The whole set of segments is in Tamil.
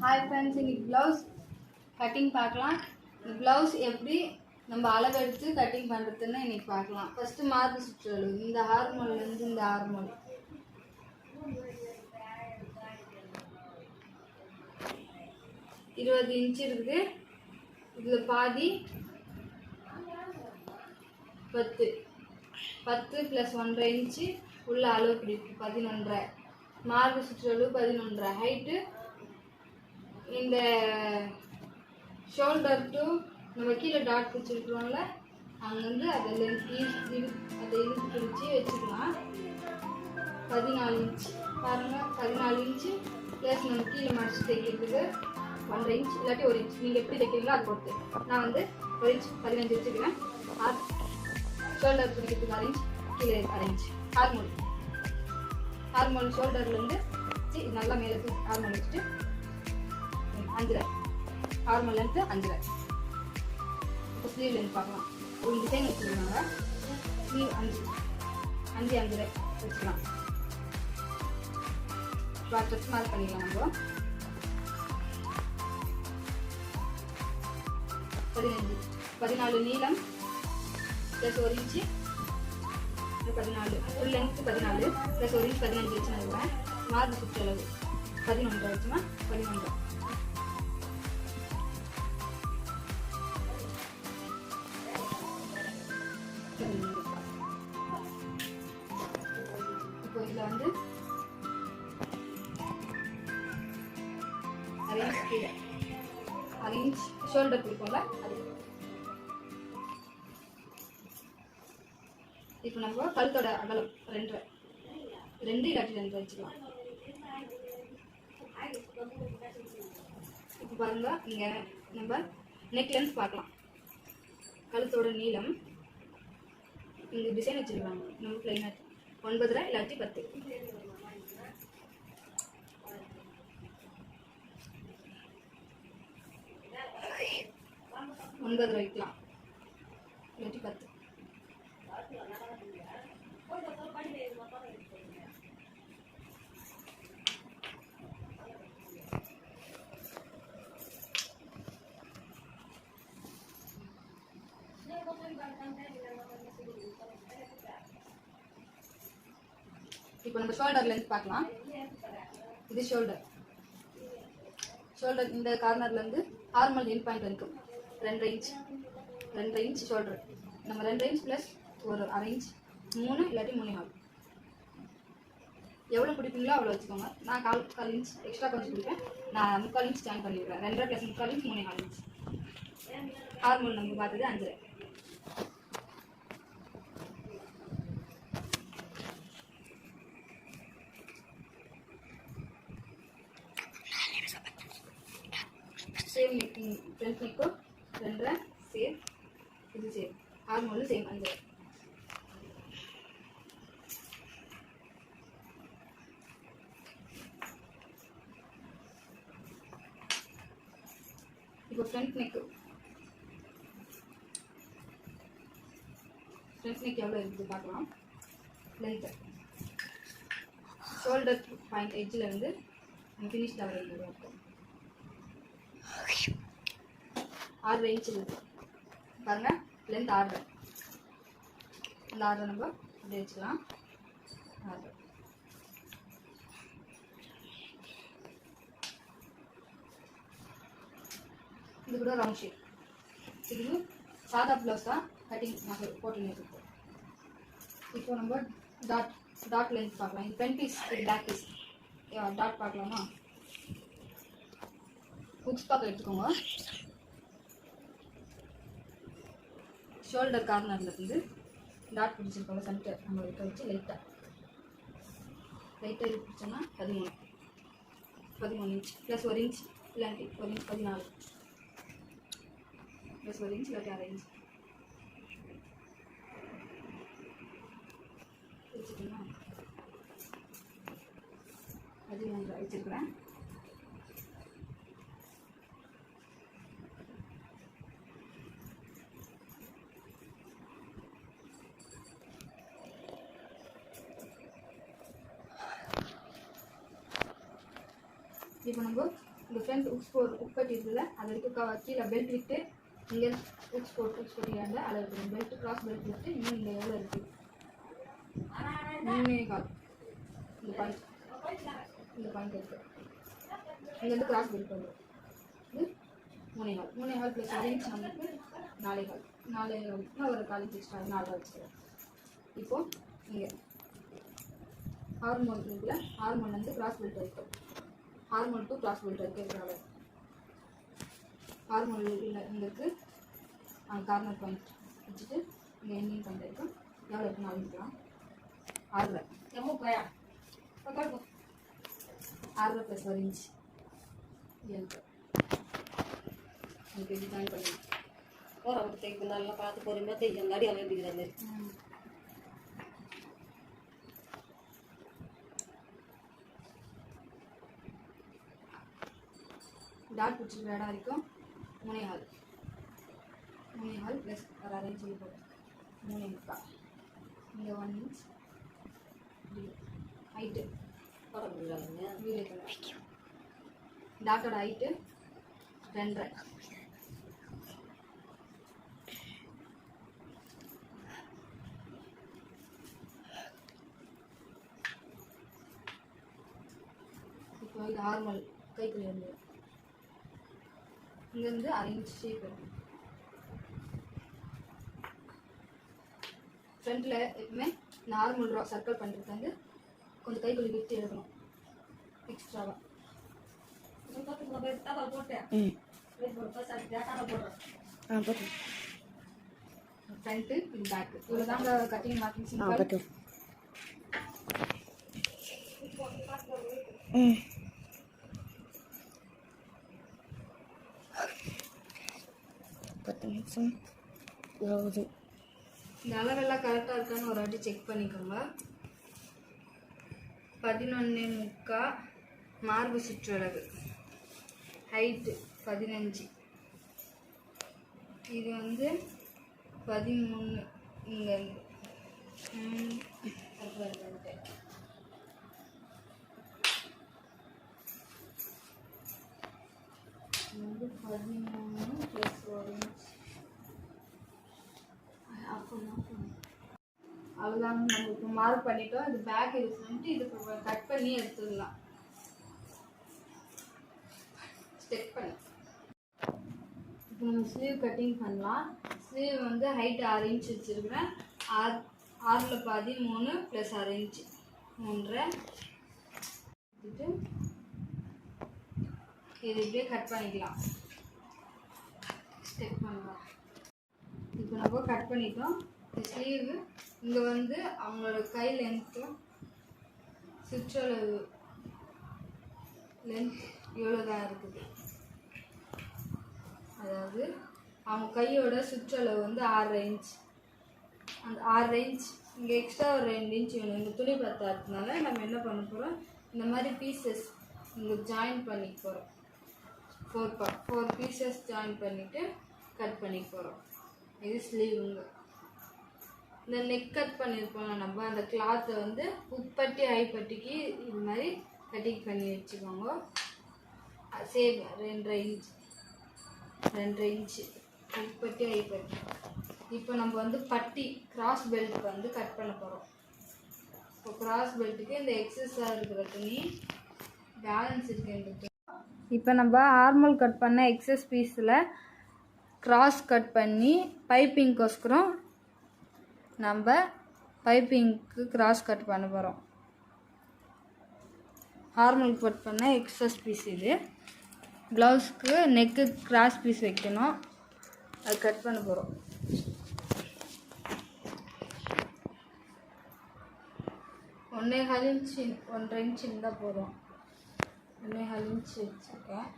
ஹாய் ஃப்ரெண்ட்ஸ், இன்னைக்கு ப்ளவுஸ் கட்டிங் பார்க்கலாம். இந்த ப்ளவுஸ் எப்படி நம்ம அளவெடுத்து கட்டிங் பண்ணுறதுன்னு இன்னைக்கு பார்க்கலாம். ஃபஸ்ட்டு மார்பு சுற்றளவு, இந்த ஹார்மோன்லேருந்து இந்த ஹார்மோன் 20 இன்ச்சு இருக்குது. இதில் பாதி 10 + 1.5 இன்ச்சு உள்ள அளவு பிடிக்கும் 11.5. மார்பு சுற்றளவு 11.5. ஹைட்டு இந்த ஷோல்டர் டு நம்ம கீழே டாட் வச்சுருக்கிறோம்ல, அங்கேருந்து அதை அதை இழுத்து பிடிச்சி வச்சுக்கலாம். 14 இன்ச்சு பாருங்கள். 14 இன்ச்சு ப்ளஸ் நம்ம கீழே மடிச்சு தைக்கிறதுக்கு 1.5 இன்ச் இல்லாட்டி 1 இன்ச், நீங்கள் எப்படி தைக்கிறீங்களோ அது பொறுத்து. நான் வந்து 1 இன்ச் 15 வச்சுக்கிறேன். ஷோல்டர் பிடிக்கிறதுக்கு 1 இன்ச், கீழே 1 இன்ச். ஹார்மோன் ஷோல்டர்லேருந்து நல்லா மேலே ஹார்மோன் வச்சுட்டு 5.5. Hormone length 5.5. இப்போ ஸ்லீவ் லென்த் பார்க்கலாம். ஒரு டிசைன் வச்சுருக்காங்க. ஸ்லீவ் 5.5 வச்சுக்கலாம். இப்போ ட்ரெஸ் மார்க் பண்ணிக்கலாம். நம்ம 14 நீளம் plus 1 inch 14. Full length 14 plus 1 inch 15 வச்சு நினைக்கிறேன். மார்பு சுற்றளவு 11 வச்சுமா 11. இப்போ இதில் வந்து அரேஞ்ச் கீழே அரேஞ்ச் ஷோல்டர் கொடுப்போம்ல அது. இப்போ நம்ம கழுத்தோட அகலம் 2 இல்லாட்டி 2 வச்சுக்கலாம். இப்போ பாருங்க, இங்கே நம்ம நெக் லென்த் பார்க்கலாம். கழுத்தோட நீளம் இங்கே டிசைன் வச்சுருக்காங்க. நம்ம பிளைனாக 9.5 இல்லாட்டி 10. 9.5 வைக்கலாம் இல்லாட்டி 10. இப்போ நம்ம ஷோல்டர் லென்த் பார்க்கலாம். இது ஷோல்டர் இந்த கார்னர்லேருந்து ஹார்மல் எண்ட் பாயிண்ட் வரைக்கும் 2.5 இன்ச் ஷோல்டர். நம்ம 2 இன்ச் ப்ளஸ் ஒரு 1/2 இன்ச் 3 இல்லாட்டி 3.5. எவ்வளோ பிடிப்பீங்களோ அவ்வளோ வச்சுக்கோங்க. நான் 4 இன்ச் எக்ஸ்ட்ரா கொஞ்சம் பிடிப்பேன். நான் 3/4 இன்ச் ஜாயின் பண்ணிடுறேன். 2.5 + 3/4 இன்ச் 3.5 இன்ச். ஹார்மோன் நம்ம பார்த்தது 5. சேம் நெக், ஃப்ரண்ட் நெக்கும் 2.5 சேம். இது சேம். ஹார்மோனும் சேம் 5. இப்போ ஃப்ரண்ட் நெக் எவ்வளோ இருக்குது பார்க்கலாம். லென்த்து ஷோல்டர் பாயிண்ட் எட்ஜில் இருந்து ஃபினிஷ் லெவல் இருக்கும் 6 இன்ச் இருக்குது பாருங்கள். லென்த் 6. அந்த 6 நம்ம அப்படியே வச்சுக்கலாம். 6 இது கூட ரவுண்ட் ஷேப். இது சாதா ப்ளவுஸ் தான் கட்டிங் போட்டுன்னு இருக்குது. இப்போ நம்ம டாட் லென்த் பார்க்கலாம். இது ஃப்ரண்ட் பீஸ், இது பேக் பீஸ். டாட் பார்க்கலாமா? ஹுக்ஸ் பார்க்க எடுத்துக்கோங்க. ஷோல்டர் கார்னரில் இருந்து டாட் பிடிச்சிருக்கோங்க. சென்டர் நம்ம கிட்ட வச்சு லைட்டாக இது பிடிச்சோன்னா 13 இன்ச் ப்ளஸ் 1 இன்ச் இல்லாட்டி 1 இன்ச் 14 ப்ளஸ் 1 இன்ச் இல்லாட்டி 1/2 இன்ச் வச்சுக்கோங்க. 13 வச்சுருக்கிறேன். இப்போ நம்ம இந்த ஃப்ரண்ட் உட்பட்டி இருக்குல்ல அது வரைக்கும் கீழே பெல்ட் விட்டு இங்கே உட்ஸ் போட்டியாண்ட அளவு இருக்குது. பெல்ட் கிராஸ் பெல்ட் விட்டு இன்னும் இந்த எவ்வளோ இருக்குது 3.25 இந்த பாயிண்ட் இருக்குது. இங்கேருந்து கிராஸ் பெல்ட் வரும். இது 3.25 ப்ளஸ் அரேஞ்ச் நமக்கு 4.25 ஒரு காலேஜ் எக்ஸ்ட்ரா 4 வச்சுக்கிறேன். இப்போது இங்கே ஹார்மோன் இருக்குல்ல ஹார்மோன் வந்து கிராஸ் பெல்ட் வரைக்கும் ஹார்மோன் டு கிராஸ் பெல்ட் வைக்கிறதுனால ஹார்மோன் இங்களுக்கு கார்னர் பாயிண்ட் வச்சுட்டு இங்கே எண்டிங் பாயிண்ட் வரைக்கும் எவ்வளோ இருக்குன்னு ஆரம்பிக்கலாம். 6 ப்ளஸ் 1 இன்ச் எனக்கு இது ஜாயின் பண்ணி போகிறவங்க தைக்கு நல்லா பார்த்து பொறுமையாக தைக்க அடி அவன் எப்படிங்கிற மாதிரி டாட் பிடிச்சிருக்கிற இடம் வரைக்கும் 3.25 ப்ளஸ் ஒரு அரேஞ்ச் சொல்லி போட்டேன் 3.25 இங்கே 1 இன்ச் ஹைட்டு போட முடியல வீடியோ டாட்டோட ஹைட்டு 2.5 இப்போ இது நார்மல் கைக்குள்ள இருந்து இங்கேருந்து அரேஞ்ச் ஷேப் இருக்கும். ஃப்ரண்ட்டில் எப்பவுமே நார்மல் சர்க்கிள் பண்ணுறது வந்து கொஞ்சம் கைக்குள்ளி விட்டு எடுக்கணும் எக்ஸ்ட்ராவாக. ஃப்ரண்ட்டு இது பேக்கு இவ்வளோ தாங்க கட்டிங் மார்க்கிங் சிம்பிள். இந்த அளவெல்லாம் கரெக்டாக இருக்கான்னு ஒரு வாட்டி செக் பண்ணிக்கோங்க. 11.25 மார்பு சுற்றளவு ஹைட்டு 15 இது வந்து 13 இங்கே வந்து 13 ப்ளஸ் 1 இன்ச் அவ்வளோதாங்க. நம்ம இப்போ மார்க் பண்ணிட்டோம். இது பேக் இது ஃப்ரண்ட் இது கட் பண்ணி எடுத்துடலாம். ஸ்டெப் பண்ணி இப்போ நம்ம ஸ்லீவ் கட்டிங் பண்ணலாம். ஸ்லீவ் வந்து ஹைட் 6 இன்ச் வச்சுருக்கிறேன். 6ல் பாதி 3 ப்ளஸ் 6 இன்ச் 3.5 எடுத்துட்டு இது இப்படியே கட் பண்ணிக்கலாம். ஸ்டெப் பண்ணலாம். இப்போ நம்ம கட் பண்ணிட்டோம். ஸ்லீவு இங்கே வந்து அவங்களோட கை லென்த்து சுற்றளவு லென்த் இவ்வளோ தான் இருக்குது. அதாவது அவங்க கையோட சுற்றளவு வந்து 6.5 இன்ச். அந்த 6.5 இன்ச் இங்கே எக்ஸ்ட்ரா ஒரு 2 இன்ச் வேணும். இந்த துணி பத்தாததுனால நம்ம என்ன பண்ண போகிறோம், இந்த மாதிரி பீசஸ் இங்கே ஜாயின் பண்ணிக்க போகிறோம். 4 பீசஸ் ஜாயின் பண்ணிவிட்டு கட் பண்ணிக்க போகிறோம். இது ஸ்லீவுங்க. இந்த நெக் கட் பண்ணியிருப்போம்ல நம்ம அந்த கிளாத்தை வந்து உப்பட்டி ஐப்பட்டிக்கு இது மாதிரி கட்டிங் பண்ணி வச்சுக்கோங்க. Same 2.5 inch Uppatti ஐப்பட்டி. இப்போ நம்ம வந்து பட்டி கிராஸ் பெல்ட் வந்து கட் பண்ண போகிறோம். இப்போ கிராஸ் பெல்ட்டுக்கு இந்த எக்ஸஸாக இருக்கிற துணி பேலன்ஸ் இருக்கு. இப்போ நம்ம ஆர்மல் கட் பண்ண எக்ஸஸ் பீஸில் கிராஸ் கட் பண்ணி பைப்பிங்கோஸ்கரம் நம்ம பைப்பிங்க்கு கிராஸ் கட் பண்ண போகிறோம். ஆர்மல் கட் பண்ண எக்ஸஸ் பீஸ் இது. ப்ளவுஸ்க்கு நெக்கு கிராஸ் பீஸ் வைக்கணும். அது கட் பண்ண போகிறோம். ஒன்றரை இன்ச் இருந்தால் போதும். 1.25 இன்ச் வச்சுருக்கேன்.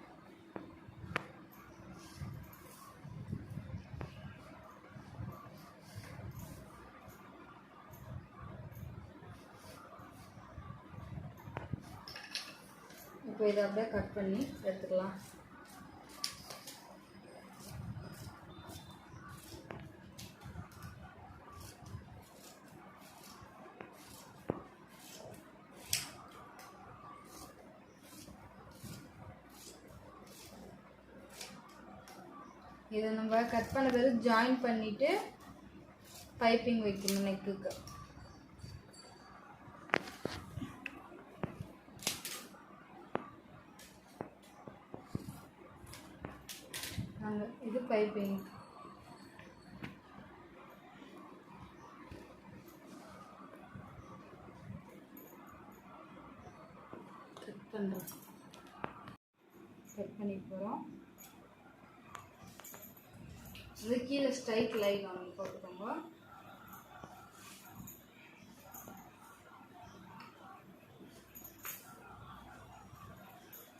இப்போ இதை அப்படியே கட் பண்ணி எடுத்துக்கலாம். இதை நம்ம கட் பண்ண பிறகு ஜாயின் பண்ணிவிட்டு பைப்பிங் வைக்கணும் நெக்குக்கு. இது பைப்பிங். கட் பண்ணி போகிறோம். இது கீழே ஸ்ட்ரைட் லைன் ஒன்று போட்டுக்கோங்க.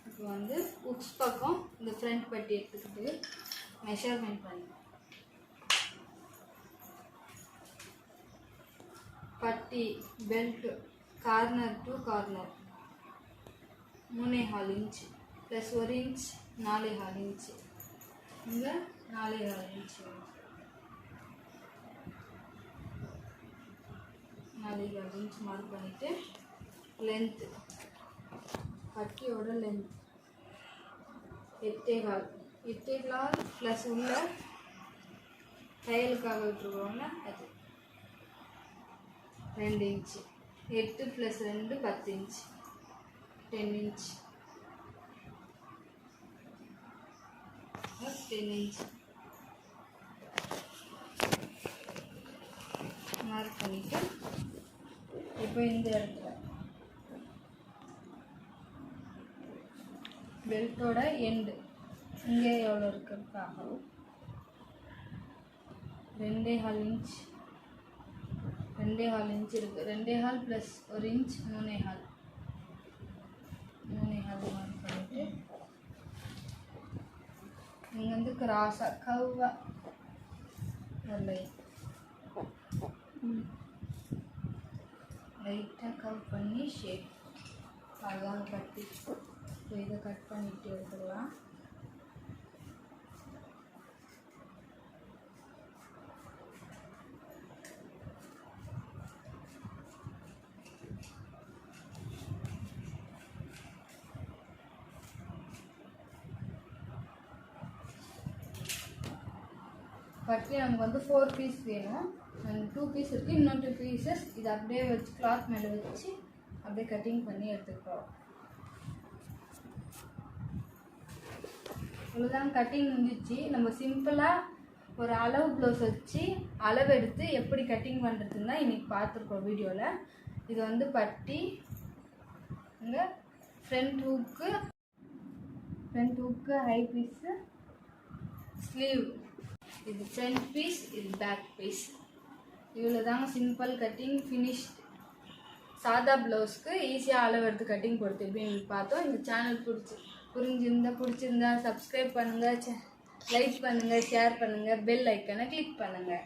இப்போ வந்து உக்ஸ் பக்கம் இந்த ஃப்ரண்ட் பட்டி எடுத்துக்கிட்டு மெஷர்மெண்ட் பண்ணி பட்டி belt corner to corner 3.25 inch plus 1 inch 4.25 inch. இங்கே 4.25 இன்ச் 4.25 இன்ச் மார்க் பண்ணிவிட்டு லென்த்து பட்டியோட லென்த் 8.25 ப்ளஸ் உள்ள தையலுக்காக விட்டுருக்கோம்ல அது 2 inch. 8 plus 2 10 inch 10 inch 10 inch mark பண்ணிட்டு இப்போ இந்த இடத்துல பெல்ட்டோட எண்டு இங்கே எவ்வளோ இருக்கிறதுக்காக 2.25 இன்ச் 2.25 இன்ச் இருக்குது. 2.25 ப்ளஸ் 1 இன்ச் 3.25 மார்க் பண்ணிவிட்டு இங்கே வந்து கிராஸாக கவ்வாக ஒரு லைட்டாக கவ் பண்ணி ஷேப் அதான் கட்டி. ஸோ இதை கட் பண்ணிட்டு எடுத்துக்கலாம். பட்டி நமக்கு வந்து 4 பீஸ் வேணும். 2 பீஸ் இருக்குது, இன்னும் 2 பீசஸ் இது அப்படியே வச்சு கிளாத் மேலே வச்சு அப்படியே கட்டிங் பண்ணி எடுத்துக்கிறோம். இவ்வளோதான் கட்டிங் முடிஞ்சிச்சு. நம்ம சிம்பிளாக ஒரு அளவு ப்ளவுஸ் வச்சு அளவு எடுத்து எப்படி கட்டிங் பண்ணுறதுன்னு தான் இன்றைக்கி பார்த்துருக்கோம் வீடியோவில். இது வந்து பட்டி, இங்கே ஃப்ரண்ட் ஹூக்கு ஹை பீஸு, ஸ்லீவ், இது ஃப்ரண்ட் பீஸ், இது பேக் பீஸ். இவ்வளோ தாங்க சிம்பிள் கட்டிங் ஃபினிஷ்ட். சாதா ப்ளவுஸ்க்கு ஈஸியாக அளவு எடுத்து கட்டிங் கொடுத்துருப்பேன் பார்த்தோம். இந்த சேனல் பிடிச்சிருந்தா சப்ஸ்கிரைப் பண்ணுங்கள், லைக் பண்ணுங்கள், ஷேர் பண்ணுங்கள், பெல் ஐக்கனை கிளிக் பண்ணுங்கள்.